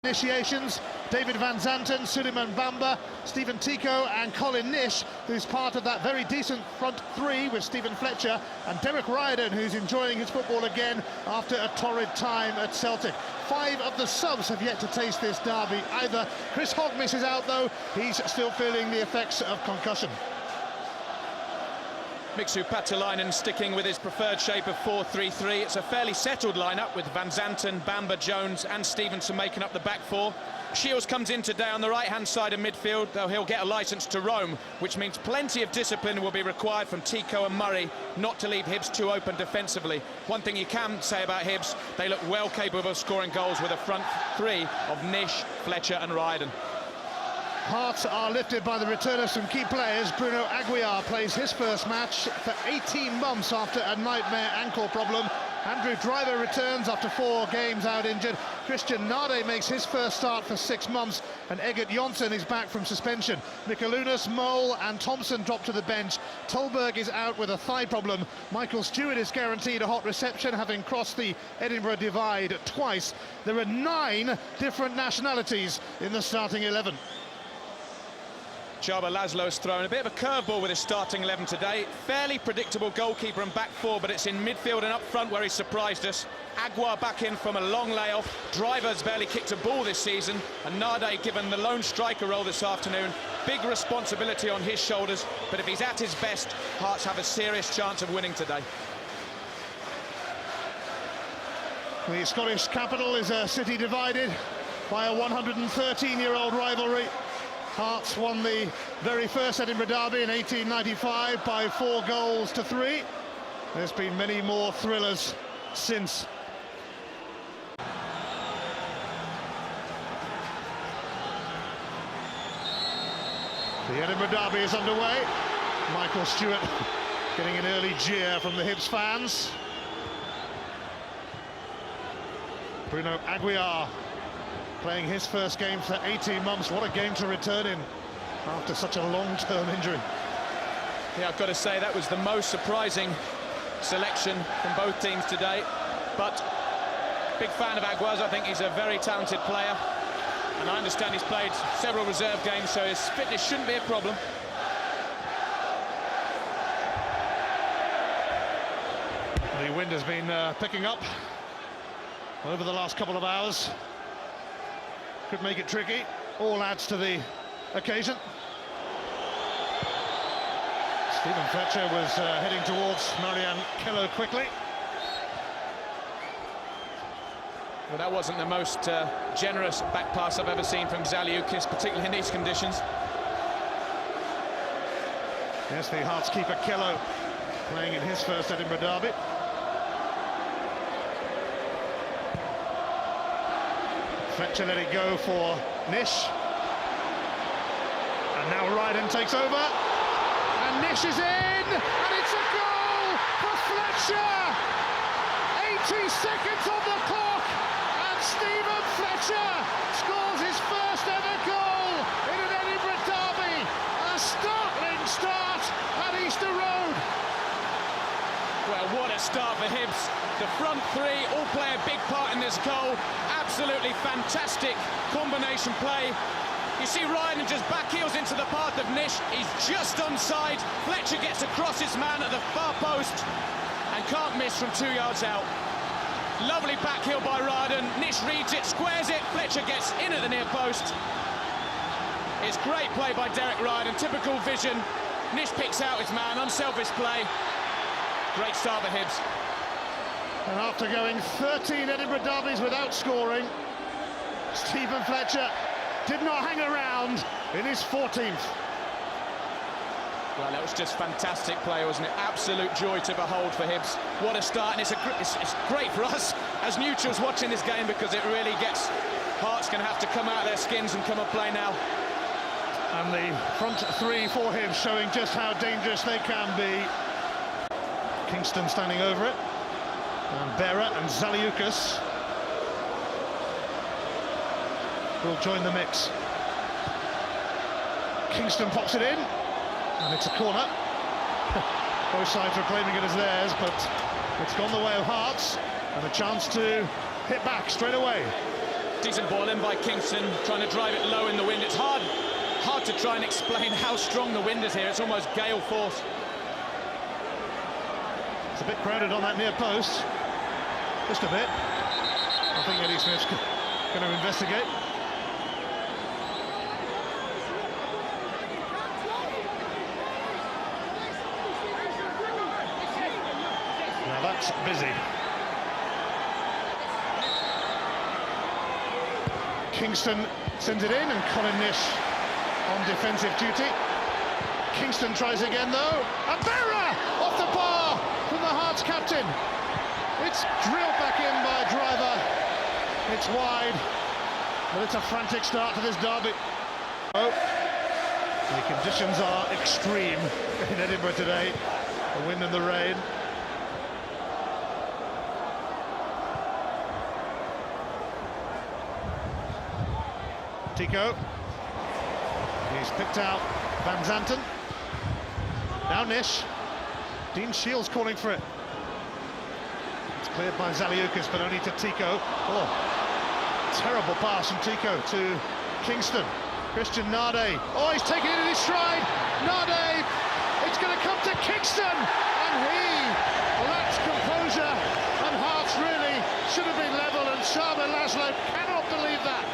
Initiations, David Van Zanten, Suleiman Bamba, Stephen Tico and Colin Nish, who's part of that very decent front three with Stephen Fletcher, and Derek Riordan, who's enjoying his football again after a torrid time at Celtic. 5 of the subs have yet to taste this derby either. Chris Hogmiss is out though, he's still feeling the effects of concussion. Mixu Patelainen sticking with his preferred shape of 4-3-3. It's a fairly settled lineup with Van Zanten, Bamba, Jones and Stevenson making up the back four. Shields comes in today on the right-hand side of midfield, though he'll get a licence to roam, which means plenty of discipline will be required from Tico and Murray not to leave Hibs too open defensively. One thing you can say about Hibs, they look well capable of scoring goals with a front three of Nish, Fletcher and Riordan. Hearts are lifted by the return of some key players. Bruno Aguiar plays his first match for 18 months after a nightmare ankle problem. Andrew Driver returns after 4 games out injured. Christian Nade makes his first start for 6 months, and Egert Jonsson is back from suspension. Mikalunas, Mole and Thompson drop to the bench. Tolberg is out with a thigh problem. Michael Stewart is guaranteed a hot reception, having crossed the Edinburgh divide twice. There are 9 different nationalities in the starting 11. Csaba Laszlo's thrown a bit of a curveball with his starting 11 today. Fairly predictable goalkeeper and back four, but it's in midfield and up front where he surprised us. Aguiar back in from a long layoff. Driver's barely kicked a ball this season, and Nade given the lone striker role this afternoon. Big responsibility on his shoulders, but if he's at his best, Hearts have a serious chance of winning today. The Scottish capital is a city divided by a 113-year-old rivalry. Hearts won the very first Edinburgh derby in 1895 by 4 goals to 3. There's been many more thrillers since. The Edinburgh derby is underway. Michael Stewart getting an early jeer from the Hibs fans. Bruno Aguiar playing his first game for 18 months. What a game to return in after such a long-term injury. Yeah, I've got to say that was the most surprising selection from both teams today. But big fan of Aguiar's. I think he's a very talented player, and I understand he's played several reserve games, so his fitness shouldn't be a problem. The wind has been picking up over the last couple of hours. Could make it tricky. All adds to the occasion. Stephen Fletcher was heading towards Marianne Kello quickly. Well, that wasn't the most generous back pass I've ever seen from Zaliukas, particularly in these conditions. Yes, the Hearts keeper Kello playing in his first Edinburgh derby. Fletcher let it go for Nish. And now Riordan takes over. And Nish is in! And it's a goal for Fletcher! 80 seconds on the clock! And Stephen Fletcher scores his first ever goal in an Edinburgh derby! A startling start at Easter Road! Well, what a start for Hibs. The front three all play a big part in this goal. Absolutely fantastic combination play. You see Riordan just back heels into the path of Nish. He's just onside. Fletcher gets across his man at the far post and can't miss from 2 yards out. Lovely back heel by Riordan. Nish reads it, squares it. Fletcher gets in at the near post. It's great play by Derek Riordan. Typical vision. Nish picks out his man. Unselfish play. Great start for Hibs. And after going 13 Edinburgh derbies without scoring, Stephen Fletcher did not hang around in his 14th. Well, that was just fantastic play, wasn't it? Absolute joy to behold for Hibs. What a start, and it's great for us as neutrals watching this game, because it really gets Hearts going to have to come out of their skins and come and play now. And the front three for Hibs showing just how dangerous they can be. Kingston standing over it. And Berra and Zaliukas will join the mix. Kingston pops it in, and it's a corner. Both sides are claiming it as theirs, but it's gone the way of Hearts, and a chance to hit back straight away. Decent ball in by Kingston, trying to drive it low in the wind. It's hard to try and explain how strong the wind is here. It's almost gale force. It's a bit crowded on that near post. Just a bit. I think Eddie Smith's going to investigate. Now that's busy. Kingston sends it in, and Colin Nish on defensive duty. Kingston tries again though, and Berra off the bar from the Hearts captain. It's drilled back in by Driver. It's wide, but it's a frantic start to this derby. Oh, the conditions are extreme in Edinburgh today. The wind and the rain. Tico. He's picked out Van Zanten. Now Nish. Dean Shields calling for it. It's cleared by Zaliukas, but only to Tico. Oh, terrible pass from Tico to Kingston. Christian Nade. Oh, he's taking it in his stride. Nade. It's going to come to Kingston, and he lacks composure. And Hearts really should have been level, and Saba Laszlo cannot believe that.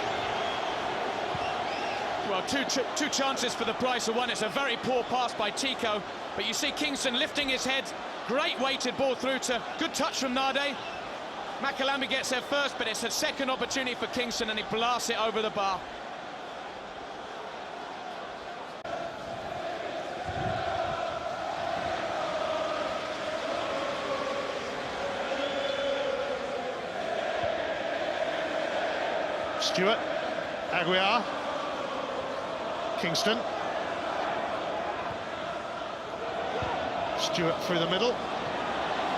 Well, two chances for the price of one. It's a very poor pass by Tico, but you see Kingston lifting his head. Great weighted ball through to, good touch from Nade. Makalambi gets there first, but it's a second opportunity for Kingston, and he blasts it over the bar. Stewart, Aguiar, Kingston. Stewart through the middle.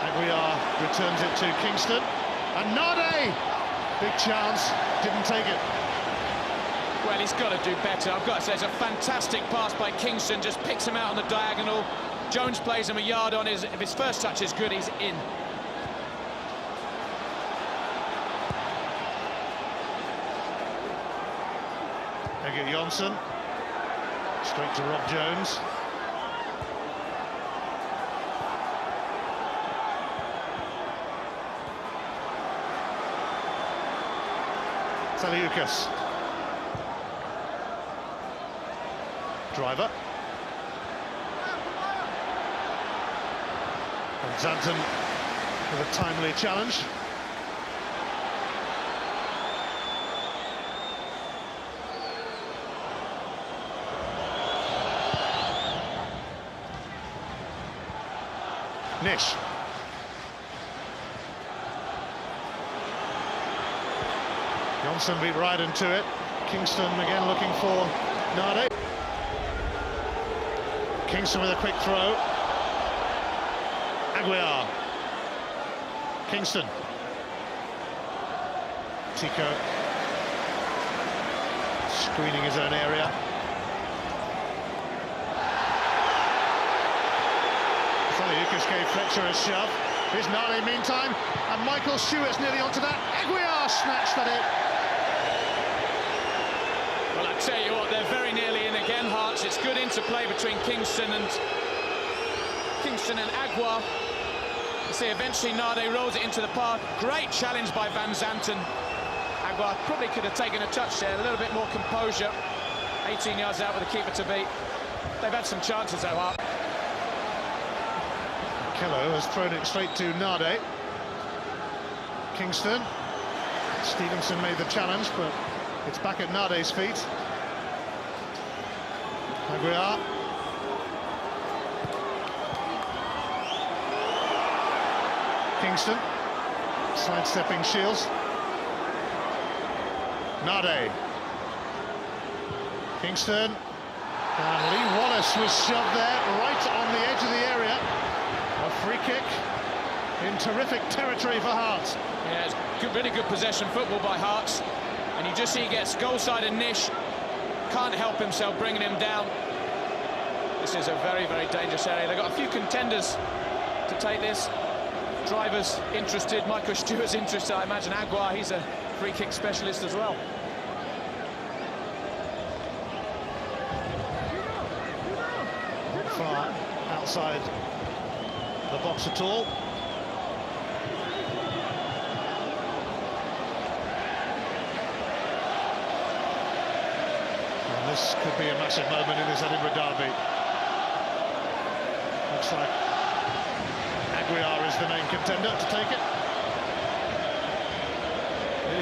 Aguiar returns it to Kingston. And Nade! Big chance, didn't take it. Well, he's got to do better. I've got to say, it's a fantastic pass by Kingston. Just picks him out on the diagonal. Jones plays him a yard on his. If his first touch is good, he's in. Egert Jonsson. Straight to Rob Jones. Zaliukas. Driver. And Zanten with a timely challenge. Nish. Johnson beat right into it. Kingston again looking for Nade. Kingston with a quick throw. Aguiar. Kingston. Tico. Screening his own area. Zaliukas gave Fletcher a shove. Here's Nade meantime, and Michael Stewart's nearly onto that. Aguiar snatched at it. Well, I tell you what, they're very nearly in again, Hearts. It's good interplay between Kingston and Aguiar. You see, eventually Nade rolls it into the park. Great challenge by Van Zanten. Aguiar probably could have taken a touch there, a little bit more composure. 18 yards out with the keeper to beat. They've had some chances, though, Hart. Kello has thrown it straight to Nade. Kingston. Stevenson made the challenge, but it's back at Nade's feet. Aguiar. Kingston. Sidestepping Shields. Nade. Kingston. And Lee Wallace was shoved there, right on the edge of the area. A free kick in terrific territory for Hearts. Yeah, it's good, really good possession football by Hearts. And you just see he gets goal side, and Nish can't help himself bringing him down. This is a very, very dangerous area. They've got a few contenders to take this. Drivers interested, Michael Stewart's interested. I imagine Aguiar, he's a free kick specialist as well. Not far outside the box at all. And this could be a massive moment in this Edinburgh derby. Looks like Aguiar is the main contender to take it.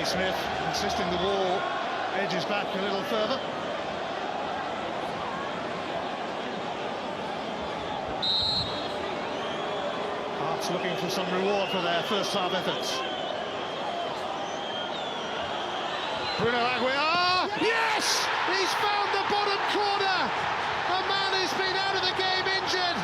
Smith insisting the wall edges back a little further. Hearts looking for some reward for their first half efforts. Bruno Aguiar, yes! He's found the bottom corner! A man who's been out of the game injured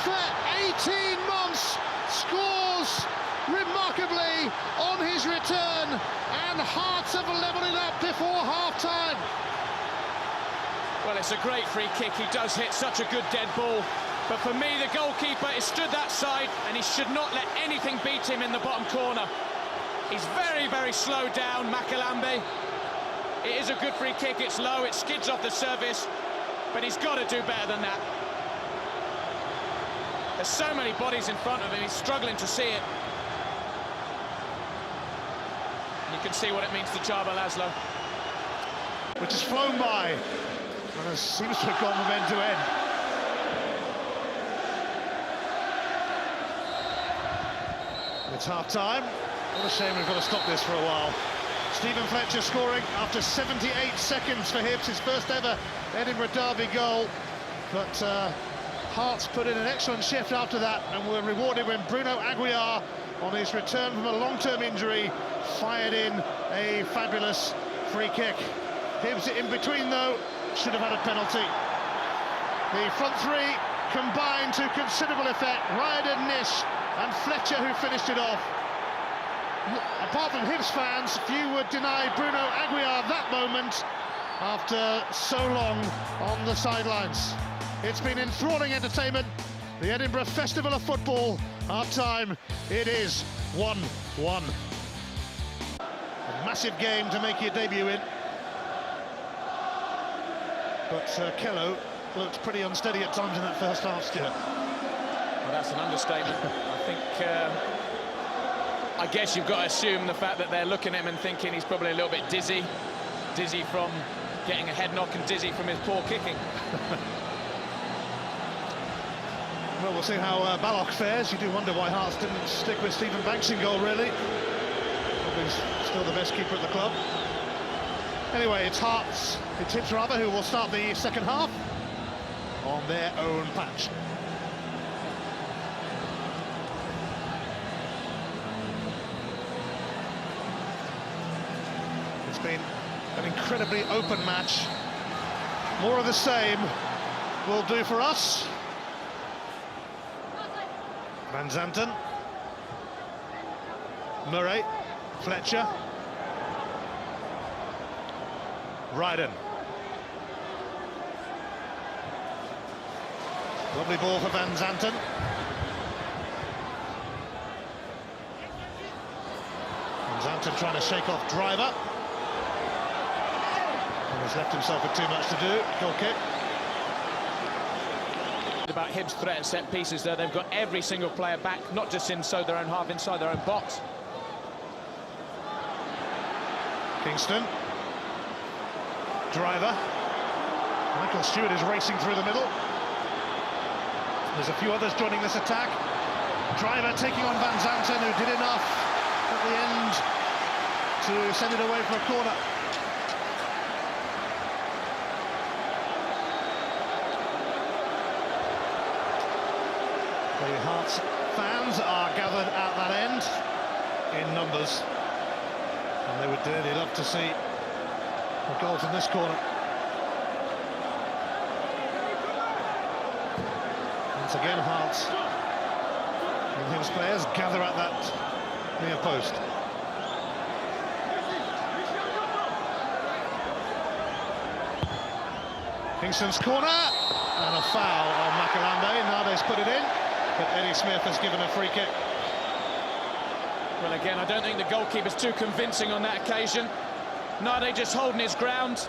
for 18 months scores remarkably on his return, and Hearts have levelled it up before half-time. Well, it's a great free kick. He does hit such a good dead ball. But for me, the goalkeeper is stood that side, and he should not let anything beat him in the bottom corner. He's very, very slow down, Makalambe. It is a good free kick. It's low, it skids off the surface, but he's got to do better than that. There's so many bodies in front of him, he's struggling to see it. You can see what it means to Chaba Laszlo. Which has flown by, and it seems to have gone from end to end. It's half-time. What a shame we've got to stop this for a while. Stephen Fletcher scoring after 78 seconds for Hibs, his first ever Edinburgh derby goal. But Hearts put in an excellent shift after that and were rewarded when Bruno Aguiar, on his return from a long-term injury, fired in a fabulous free kick. Hibs in between, though, should have had a penalty. The front three combined to considerable effect. Ryder, Nish and Fletcher who finished it off. Apart from Hibs fans, few would deny Bruno Aguiar that moment after so long on the sidelines. It's been enthralling entertainment. The Edinburgh Festival of Football, half-time, it is 1-1. A massive game to make your debut in. But Kello looked pretty unsteady at times in that first half, Stuart. Well, that's an understatement. I think, I guess you've got to assume the fact that they're looking at him and thinking he's probably a little bit dizzy. Dizzy from getting a head knock and dizzy from his poor kicking. Well, we'll see how Balloch fares. You do wonder why Hearts didn't stick with Stephen Banks in goal, really. Probably still the best keeper at the club. Anyway, it's Hibs rather, who will start the second half on their own patch. It's been an incredibly open match. More of the same will do for us. Van Zanten, Murray, Fletcher, Ryden. Lovely ball for Van Zanten. Van Zanten trying to shake off Driver. And has left himself with too much to do. Goal kick. About Hibs' threat at set pieces there, they've got every single player back, not just inside their own half, inside their own box. Kingston. Driver. Michael Stewart is racing through the middle. There's a few others joining this attack. Driver taking on Van Zanten, who did enough at the end to send it away for a corner. The Hearts fans are gathered at that end in numbers, and they would dearly love to see a goal from this corner. Once again, Hearts and Hibs players gather at that near post. Kingston's corner, and a foul on Makalambe. Nade's put it in, but Eddie Smith has given a free kick. Well, again, I don't think the goalkeeper's too convincing on that occasion. Nade just holding his ground.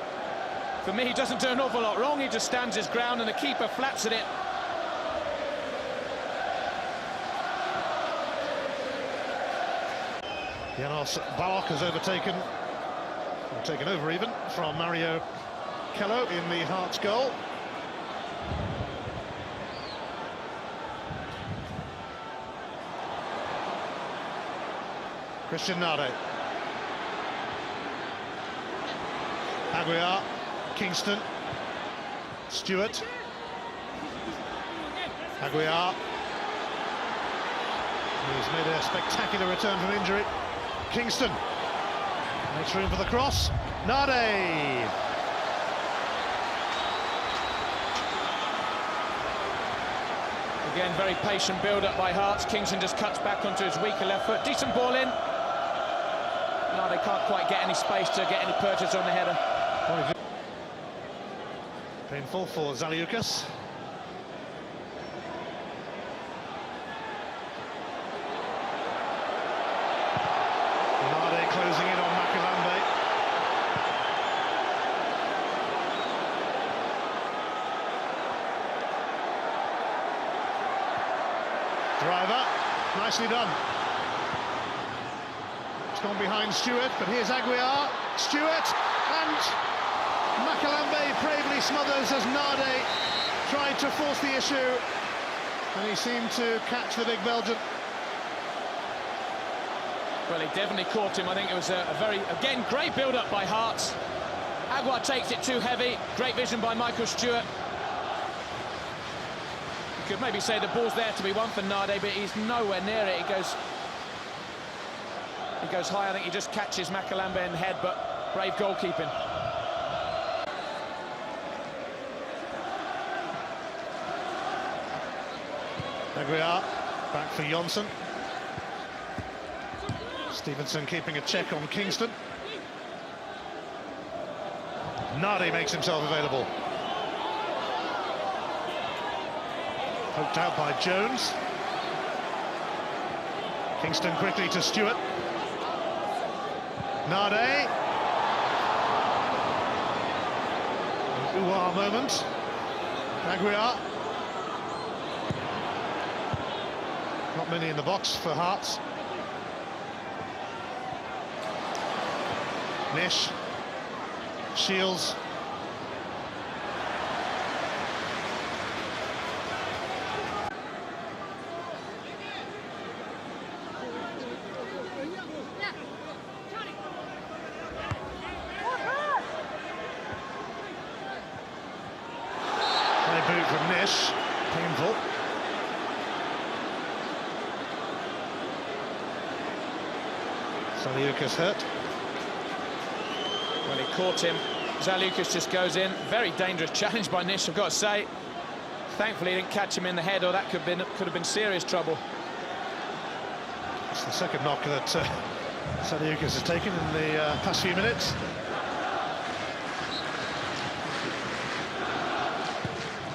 For me, he doesn't do an awful lot wrong. He just stands his ground and the keeper flaps at it. Janos Balok has taken over even from Mario Kello in the Hearts goal. Christian Nade. Aguiar, Kingston, Stewart, Aguiar. He's made a spectacular return from injury. Kingston makes room for the cross. Nade. Again, very patient build-up by Hearts. Kingston just cuts back onto his weaker left foot. Decent ball in. No, they can't quite get any space to get any purchase on the header. Painful for Zaliukas. Nade closing in on Macalambe. Driver, nicely done. It's gone behind Stewart, but here's Aguiar. Stewart, and Macalambe bravely smothers as Nade tried to force the issue, and he seemed to catch the big Belgian. Well, he definitely caught him. I think it was a very, again, great build-up by Hearts. Aguiar takes it too heavy. Great vision by Michael Stewart. You could maybe say the ball's there to be won for Nade, but he's nowhere near it. He goes high. I think he just catches Macalambe in the head, but brave goalkeeping. Aguiar, back for Jonsson. Stevenson keeping a check on Kingston. Nade makes himself available. Poked out by Jones. Kingston quickly to Stewart. Nade. An ooh-ah moment. Aguiar. Not many in the box for Hearts. Nish. Shields. High boot from Nish. Painful. Zaliukas hurt. Well, he caught him. Zaliukas just goes in. Very dangerous challenge by Nish, I've got to say. Thankfully, he didn't catch him in the head, or that could have been serious trouble. It's the second knock that Zaliukas has taken in the past few minutes.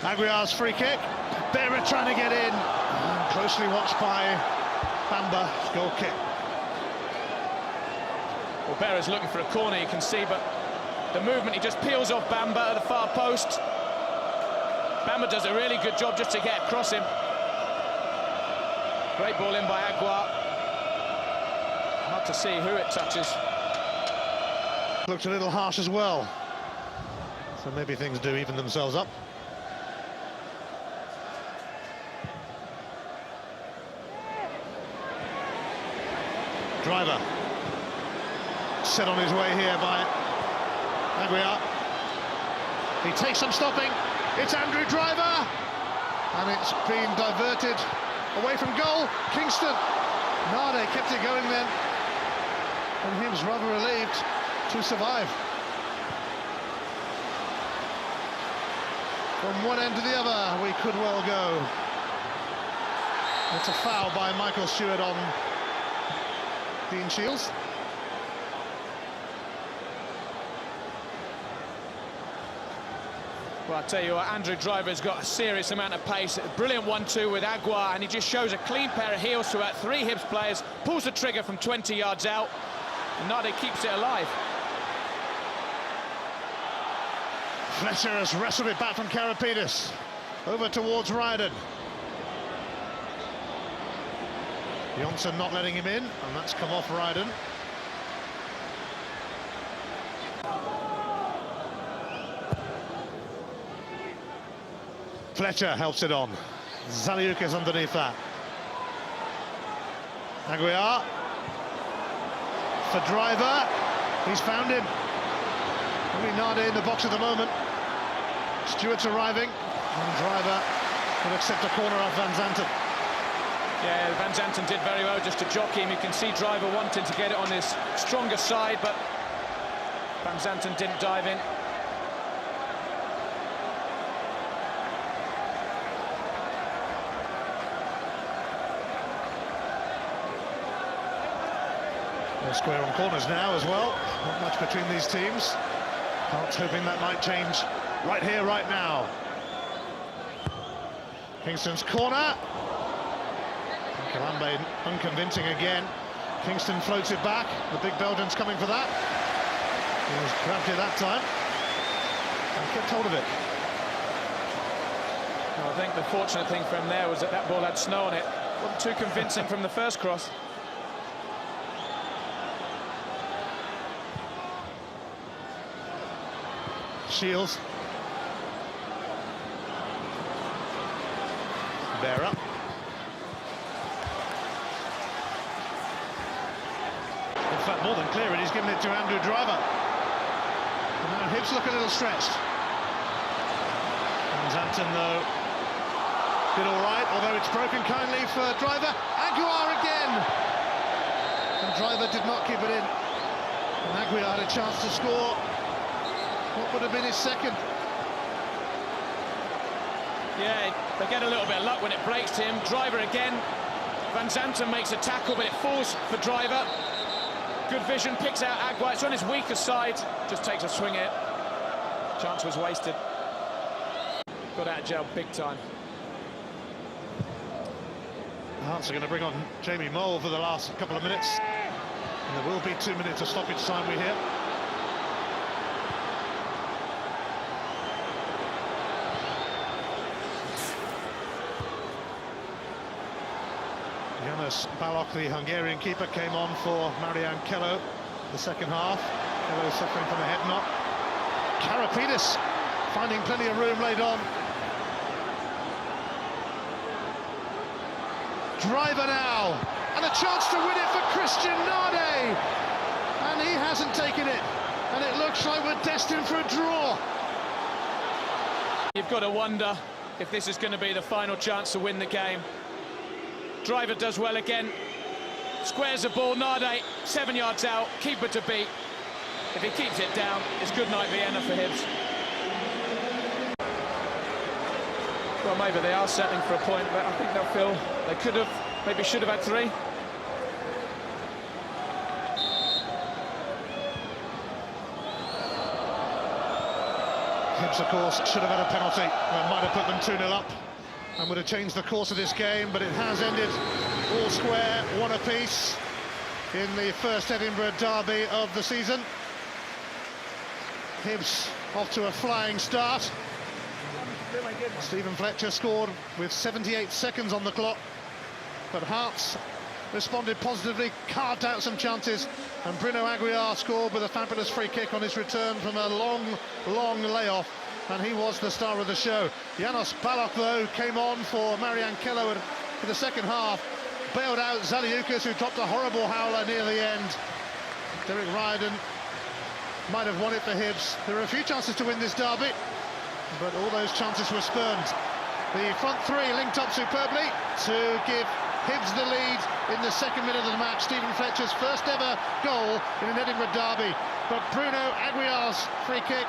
Aguiar's free kick. Berra trying to get in. Closely watched by Bamba. Goal kick. Well, Berra's looking for a corner, you can see, but the movement, he just peels off Bamba at the far post. Bamba does a really good job just to get across him. Great ball in by Aguiar. Hard to see who it touches. Looked a little harsh as well. So maybe things do even themselves up. Driver. Set on his way here by Aguiar. He takes some stopping. It's Andrew Driver, and it's been diverted away from goal. Kingston. Nade kept it going then, and Hibs rather relieved to survive. From one end to the other, we could well go. It's a foul by Michael Stewart on Dean Shields. Well, I tell you what, Andrew Driver's got a serious amount of pace. Brilliant 1-2 with Aguiar, and he just shows a clean pair of heels to about 3 Hibs players, pulls the trigger from 20 yards out, and Nade keeps it alive. Fletcher has wrestled it back from Karapidis. Over towards Ryden. Johnson not letting him in, and that's come off Ryden. Fletcher helps it on. Zaliuk is underneath that. Aguiar for Driver. He's found him. Only Nade in the box at the moment. Stewart's arriving, and Driver will accept a corner off Van Zanten. Yeah, Van Zanten did very well just to jockey him. You can see Driver wanting to get it on his stronger side, but Van Zanten didn't dive in. They're square on corners now as well. Not much between these teams. Hearts hoping that might change right here, right now. Kingston's corner. Kalambe unconvincing again. Kingston floats it back. The big Belgian's coming for that. He was grabbed it that time and kept hold of it. Well, I think the fortunate thing for him there was that ball had snow on it. Wasn't too convincing from the first cross. Shields. Bear up. In fact, more than clear it, he's given it to Andrew Driver. And now Hibs look a little stretched. And Zanten, though, did all right, although it's broken kindly for Driver. Aguiar again! And Driver did not keep it in. And Aguiar had a chance to score. What would have been his second? Yeah, they get a little bit of luck when it breaks to him. Driver again. Van Zanten makes a tackle, but it falls for Driver. Good vision, picks out Aguiar. It's on his weaker side. Just takes a swing at it. Chance was wasted. Got out of jail big time. Hearts are going to bring on Jamie Mole for the last couple of minutes. And there will be 2 minutes of stoppage time, we hear. Janos Balok, the Hungarian keeper, came on for Marian Kello the second half. Kello suffering from a head knock. Karapidis finding plenty of room late on. Driver now, and a chance to win it for Christian Nade, and he hasn't taken it, and it looks like we're destined for a draw. You've got to wonder if this is going to be the final chance to win the game. Driver does well again, squares the ball. Nade 7 yards out, keeper to beat. If he keeps it down, it's good night Vienna for Hibs. Well, maybe they are settling for a point, but I think they'll feel they could have, maybe should have had 3. Hibs, of course, should have had a penalty that might have put them 2-0 up and would have changed the course of this game, but it has ended all square, 1 apiece in the first Edinburgh derby of the season. Hibs off to a flying start. Stephen Fletcher scored with 78 seconds on the clock, but Hearts responded positively, carved out some chances, and Bruno Aguiar scored with a fabulous free kick on his return from a long layoff, and he was the star of the show. Janos Balok, though, came on for Marian Kello for the second half, bailed out Zaliukas, who dropped a horrible howler near the end. Derek Ryden might have won it for Hibs. There were a few chances to win this derby, but all those chances were spurned. The front 3 linked up superbly to give Hibs the lead in the second minute of the match. Stephen Fletcher's first ever goal in an Edinburgh derby, but Bruno Aguiar's free kick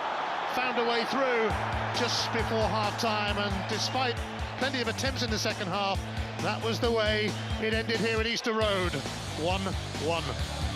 found a way through just before half-time, and despite plenty of attempts in the second half, that was the way it ended here at Easter Road, 1-1.